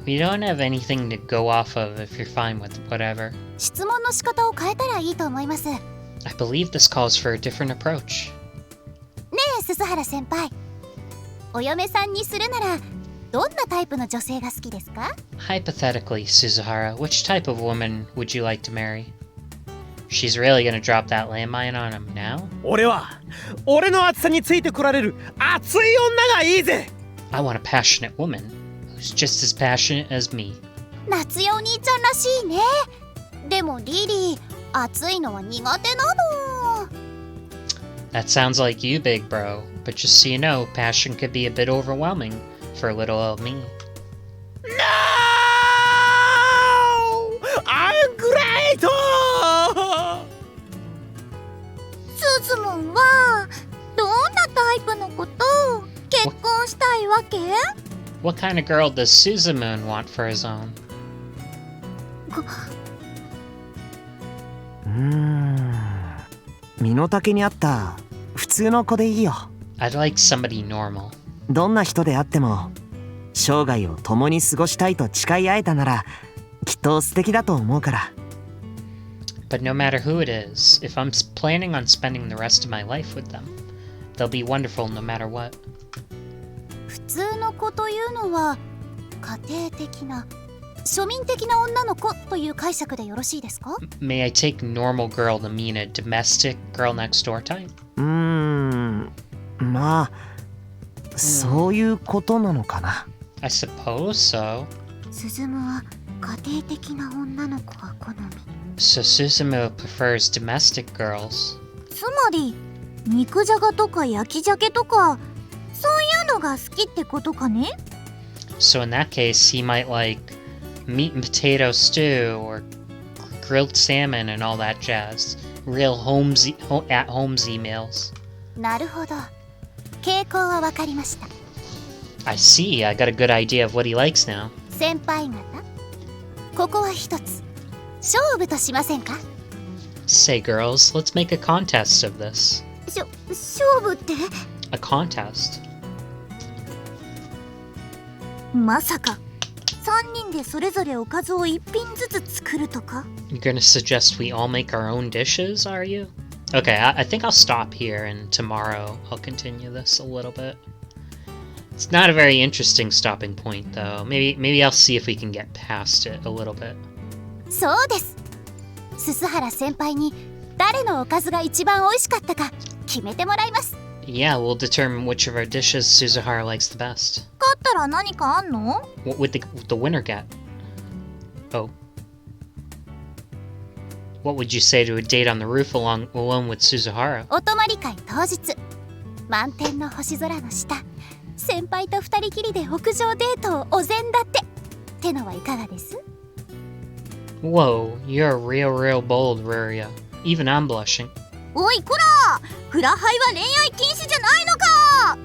We don't have anything to go off of if you're fine with whatever. 質問の仕方を変えたらいいと思います。ね I believe this calls for a different approach. え、鈴原先輩。お嫁さんにするなら、どんなタイプの女性が好きですか？ Hypothetically, Suzuhara, which type of woman would you like to marry? She's really gonna drop that landmine on him now? 俺の熱さについてこられる熱い女がいいぜ。 I want a passionate woman who's just as passionate as me. 夏代お兄ちゃんらしいね。でもリリー、暑いのは苦手なの。 That sounds like you, big bro. But just so you know, passion could be a bit overwhelming for little old me. No! I'm great! スズモンはどんなタイプの子と結婚したいわけ？ What kind of girl does Suzumoon want for his own? 身の丈に合った普通の子でいいよ。 I'd like somebody normal. どんな人であっても生涯を共に過ごしたいと誓い合えたならきっと素敵だと思うから。 But no matter who it is, if I'm planning on spending the rest of my life with them, they'll be wonderful no matter what. 普通の子というのは家庭的な庶民的な女の子という解釈でよろしいですか？ May I take normal girl to mean a domestic girl next door type? まあそういうことなのかな。 I suppose so. スズムは家庭的な女の子が好み。 So Suzumu prefers domestic girls. つまり肉じゃがとか焼き鮭とかそういうのが好きってことかね。 So in that case, he might like meat and potato stew or grilled salmon and all that jazz. Real at-homesy meals. なるほど。傾向はわかりました。 I see. I got a good idea of what he likes now. 先輩方、ここは一つ勝負としませんか？ Say, girls, let's make a contest of this. 勝負って？ A contest? まさか3人でそれぞれおかずを1品ずつ作るとか？ You're gonna suggest we all make our own dishes, are you? Okay, I think I'll stop here, and tomorrow I'll continue this a little bit. It's not a very interesting stopping point, though. Maybe I'll see if we can get past it a little bit. そうです。鈴原先輩に誰のおかずが一番美味しかったか決めてもらいます。 Yeah, we'll determine which of our dishes Suzuhara likes the best. 勝ったら何かあんの？ What would the winner get? Oh. What would you say to a date on the roof alone with Suzuhara? お泊まり会当日、満天の星空の下、先輩と二人きりで屋上デートをお膳立てってのはいかがです？ Whoa, you're real bold, Ruria. Even I'm blushing. おいこら、フラハイは恋愛禁止じゃないのか。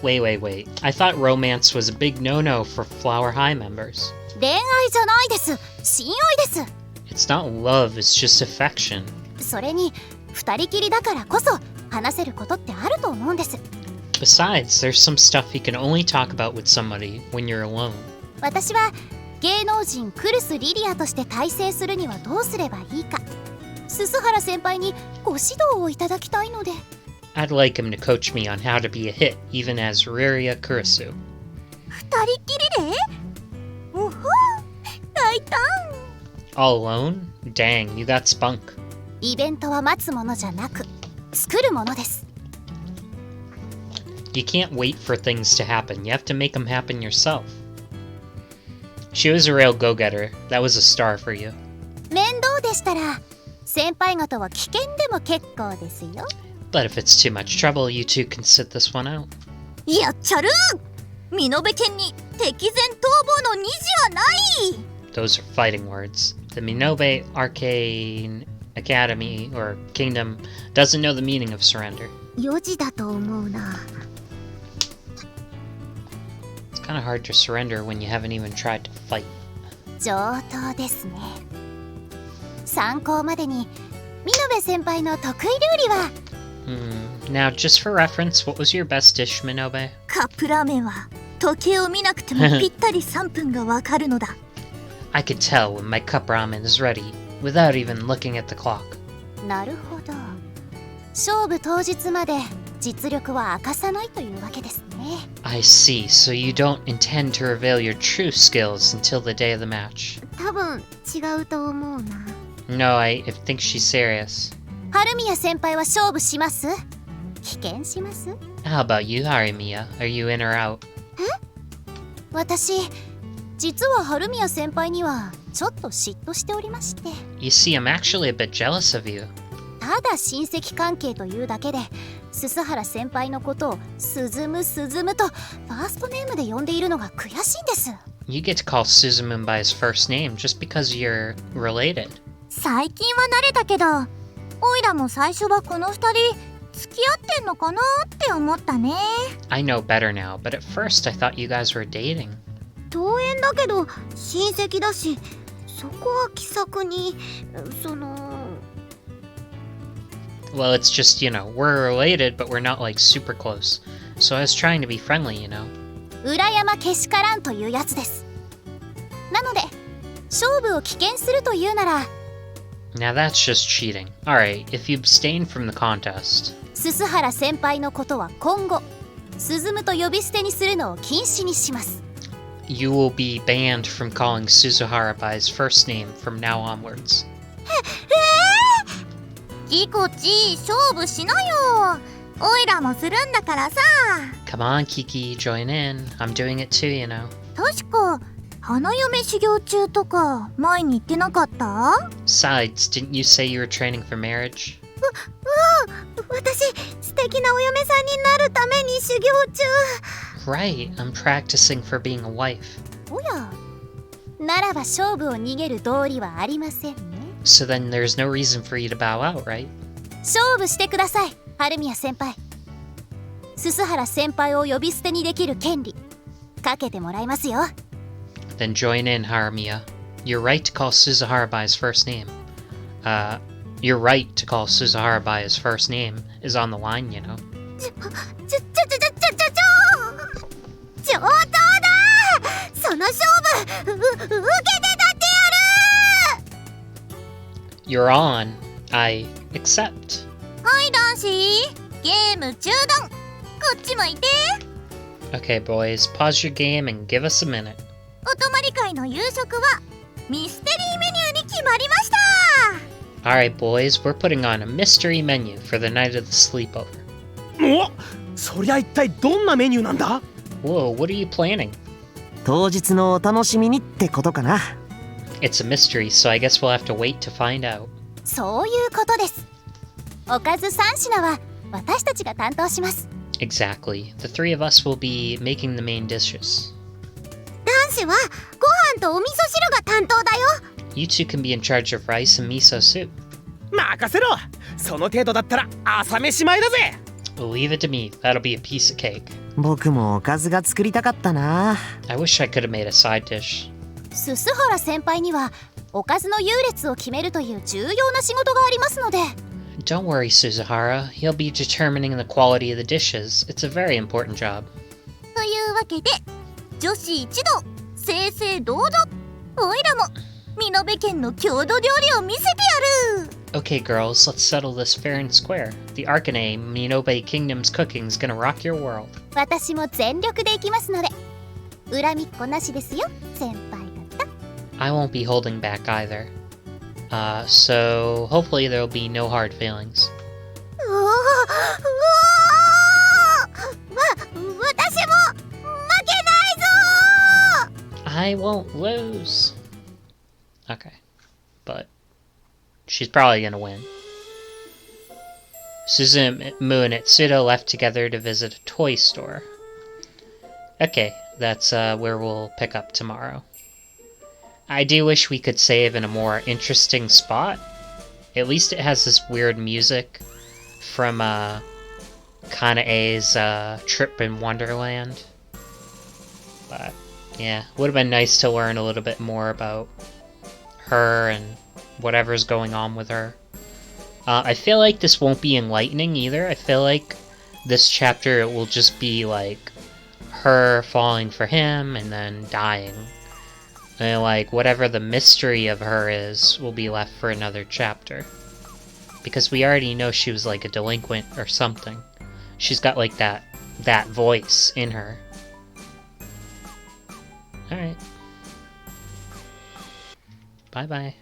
Wait. I thought romance was a big no-no for Flower High members. 恋愛じゃないです。親愛です。 It's not love, it's just affection. それに二人きりだからこそ話せることってあると思うんです。 Besides, there's some stuff you can only talk about with somebody when you're alone. 私は芸能人クルス・リリアとして大成するにはどうすればいいか、鈴原先輩にご指導をいただきたいので。 I'd like him to coach me on how to be a hit, even as Riria Kurisu. 二人きりで？おほ、大胆。 All alone? Dang, you got spunk. イベントは待つものじゃなく作るものです。 You can't wait for things to happen, you have to make them happen yourself. She was a real go-getter. That was a star for you. 面倒でしたら先輩方は危険でも結構ですよ。 But if it's too much trouble, you two can sit this one out. やっちゃる。見延県に敵前逃亡の虹はない。 Those are fighting words. The Minobe Arcane Academy or Kingdom doesn't know the meaning of surrender. 4時だと思うな。 It's kind of hard to surrender when you haven't even tried to fight. 上等ですね。参考までに見延先輩の得意料理は Now, just for reference, what was your best dish, Minobe? カップラーメンは時計を見なくてもぴったり3分がわかるのだ。I could tell when my cup ramen is ready, without even looking at the clock. なるほど。勝負当日まで実力は明かさないというわけですね。I see, so you don't intend to reveal your true skills until the day of the match. 多分違うと思うな。No, I think she's serious. 春宮先輩は勝負します？棄権します？ How about you, Harimiya? Are you in or out? 私、実は春宮先輩にはちょっと嫉妬しておりまして。You see, I'm actually a bit jealous of you. ただ親戚関係というだけで、鈴原先輩のことをすずむすずむとファーストネームで呼んでいるのが悔しいんです。You get to call Suzumun by his first name just because you're related. 最近は慣れたけど、オイラも最初はこの2人付き合ってんのかなって思ったね。I know better now, but at first I thought you guys were dating. 遠縁だけど親戚だし、そこは気さくに、Well, it's just, we're related, but we're not like super close. So I was trying to be friendly, you know. 裏山けしからんというやつです。なので、勝負を棄権するというなら、Now that's just cheating. Alright, if you abstain from the contest. 鈴原先輩のことは今後、鈴むと呼び捨てにするのを禁止にします。You will be banned from calling Suzuhara by his first name from now onwards. ギコチ、勝負しなよ。オイラもするんだからさ。Come on, Kiki, join in. I'm doing it too, you know. 確か花嫁修行中とか前に言ってなかった？ Besides, didn't you say you were training for marriage? 私、素敵なお嫁さんになるために修行中。Right, I'm practicing for being a wife. おや、ならば勝負を逃げる道理はありませんね。So then there's no reason for you to bow out, right? 勝負してください、春宮先輩。鈴原先輩を呼び捨てにできる権利、かけてもらいますよ。Then join in, Haramiya. You're right to call Suzuhara by his first name. Your right to call Suzuhara by his first name is on the line, you know. 上等だ！その勝負、受けてたってやる！ You're on. I accept. はい男子、ゲーム中断。こっち向いて。 Okay, boys, pause your game and give us a minute. お泊まり会の夕食はミステリーメニューに決まりました。 Alright, boys, we're putting on a mystery menu for the night of the sleepover. お、そりゃ一体どんなメニューなんだ？ Whoa, what are you planning? 当日のお楽しみにってことかな。It's a mystery, so I guess we'll have to wait to find out. そういうことです。おかず3品は私たちが担当します。Exactly. The three of us will be making the main dishes. 男子はご飯とお味噌汁が担当だよ。You two can be in charge of rice and miso soup. 任せろ。その程度だったら朝飯前だぜ。Leave it to me. That'll be a piece of cake. 僕もおかずが作りたかったな。 I wish I could have made a side dish. 鈴原先輩にはおかずの優劣を決めるという重要な仕事がありますので。Don't worry, Suzuhara. He'll be determining the quality of the dishes. It's a very important job. というわけで女子一同正々堂々、おいらも美濃部家の郷土料理を見せてやる。 Okay, girls, let's settle this fair and square. The Arkane Minobe Kingdom's cooking's gonna rock your world. 私も全力で行きますので、恨みっこなしですよ、先輩方。 I won't be holding back either. So hopefully there'll be no hard feelings. 私も負けないぞ！ I won't lose. Okay. But she's probably gonna win. Suzumu and Itsudo left together to visit a toy store. Okay, that's where we'll pick up tomorrow. I do wish we could save in a more interesting spot. At least it has this weird music from Kana-A's trip in Wonderland. But yeah, would have been nice to learn a little bit more about her and whatever's going on with her. I feel like this won't be enlightening either. I feel like this chapter will just be like her falling for him and then dying. And like whatever the mystery of her is will be left for another chapter. Because we already know she was like a delinquent or something. She's got like that voice in her. Alright. Bye-bye.